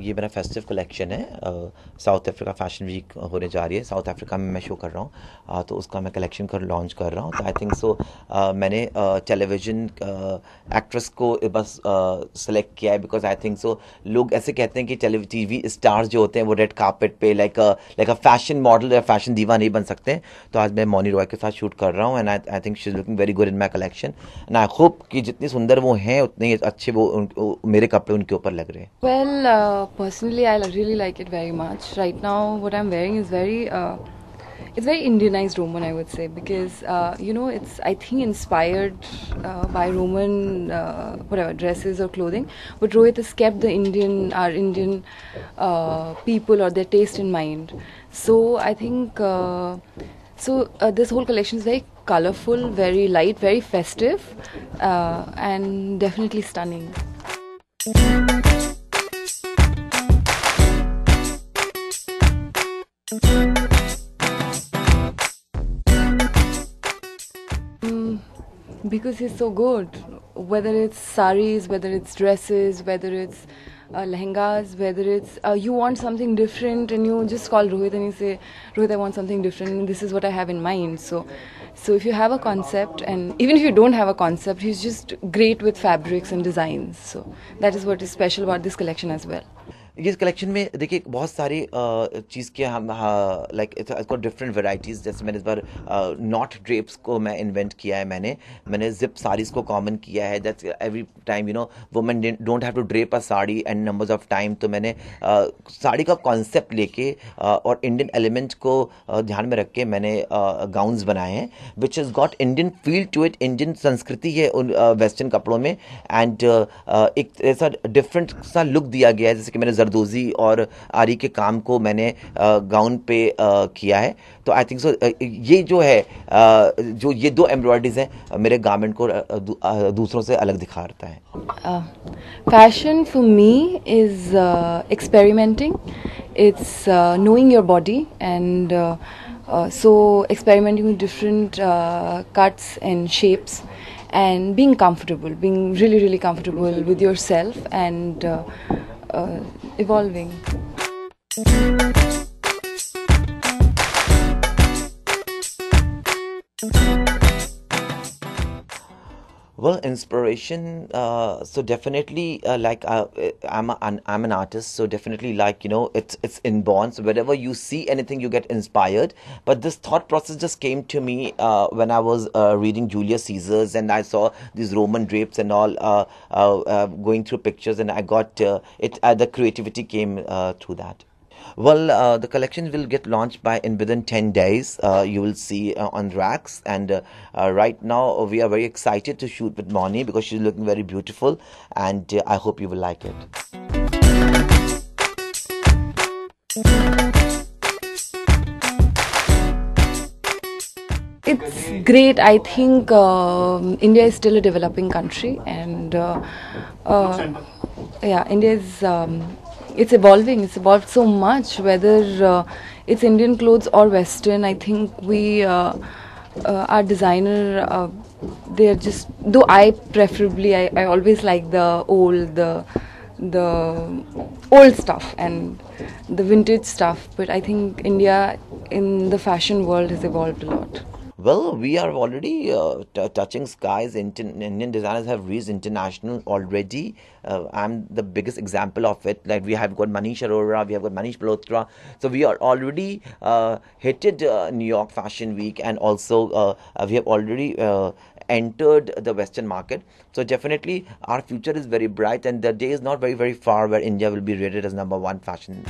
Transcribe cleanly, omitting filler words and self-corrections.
ये मेरा festive collection है। साउथ अफ्रीका फैशन वीक होने जा रही है, साउथ अफ्रीका में मैं शो कर रहा हूँ, तो उसका मैं कलेक्शन कर लॉन्च कर रहा हूँ। तो आई थिंक सो मैंने टेलीविज़न एक्ट्रेस को बस सेलेक्ट किया है, बिकॉज आई थिंक सो लोग ऐसे कहते हैं कि टीवी स्टार्स जो होते हैं वो रेड कार्पेट पे लाइक अ फैशन मॉडल या फैशन दीवा नहीं बन सकते। तो आज मैं मौनी रॉय के साथ शूट कर रहा हूँ, and I think she is looking very good in my collection, and I hope कि जितनी सुंदर वो हैं उतने ही अच्छे वो मेरे कपड़े उनके ऊपर लग रहे हैं। Well, personally, I really like it very much. Right now, what I'm wearing is it's very Indianized Roman, I would say, because it's I think inspired by Roman whatever dresses or clothing. But Rohit has kept our Indian people or their taste in mind. So I think this whole collection is very colorful, very light, very festive, and definitely stunning. Because he's so good, whether it's saris, whether it's dresses, whether it's lehengas, whether it's you want something different and you just call Rohit and you say, Rohit, I want something different and this is what I have in mind. So if you have a concept, and even if you don't have a concept, he's just great with fabrics and designs. So that is what is special about this collection as well. इस collection में देखिए बहुत सारी चीज़ के हम like इसको different varieties, जैसे मैंने इस बार नॉट ड्रेप्स को मैं इन्वेंट किया है, मैंने जिप साड़ीज़ को कॉमन किया है। That's every time women don't have to drape a sari and numbers of time. तो मैंने साड़ी का कॉन्सेप्ट लेके और इंडियन एलिमेंट को ध्यान में रख के मैंने गाउन्स बनाए हैं, which is got Indian feel to it. Indian संस्कृति है उन वेस्टर्न कपड़ों में, एंड एक ऐसा डिफरेंट सा लुक दिया गया है, जैसे कि मैंने जरदोजी और आरी के काम को मैंने गाउन पे किया है। तो आई थिंक सो ये जो है जो ये दो एम्ब्रॉयडरीज हैं मेरे गारमेंट को दूसरों से अलग दिखाता है। Fashion for me is experimenting. It's knowing your body, and so experimenting with different cuts and shapes, and being comfortable, being really, really comfortable with yourself, and evolving. Well, inspiration. So definitely, I'm an artist. So definitely, it's inborn. So whenever you see anything, you get inspired. But this thought process just came to me when I was reading Julius Caesar's, and I saw these Roman drapes and all going through pictures, and I got it. The creativity came through that. Well, the collection will get launched within 10 days. You will see on racks, and right now we are very excited to shoot with Moni because she's looking very beautiful, and I hope you will like it. It's great. I think India is still a developing country, and India is. It's evolving. It's evolved so much. Whether it's Indian clothes or Western, I think our designer, they're just. Though I preferably, I always like the old stuff and the vintage stuff. But I think India in the fashion world has evolved a lot. Well, we are already touching skies. Indian designers have reached international already. I'm the biggest example of it. Like, we have got Manish Arora, we have got Manish Malhotra. So we are already hitted New York Fashion Week, and also we have already entered the Western market. So definitely our future is very bright, and the day is not very, very far where India will be rated as #1 fashion.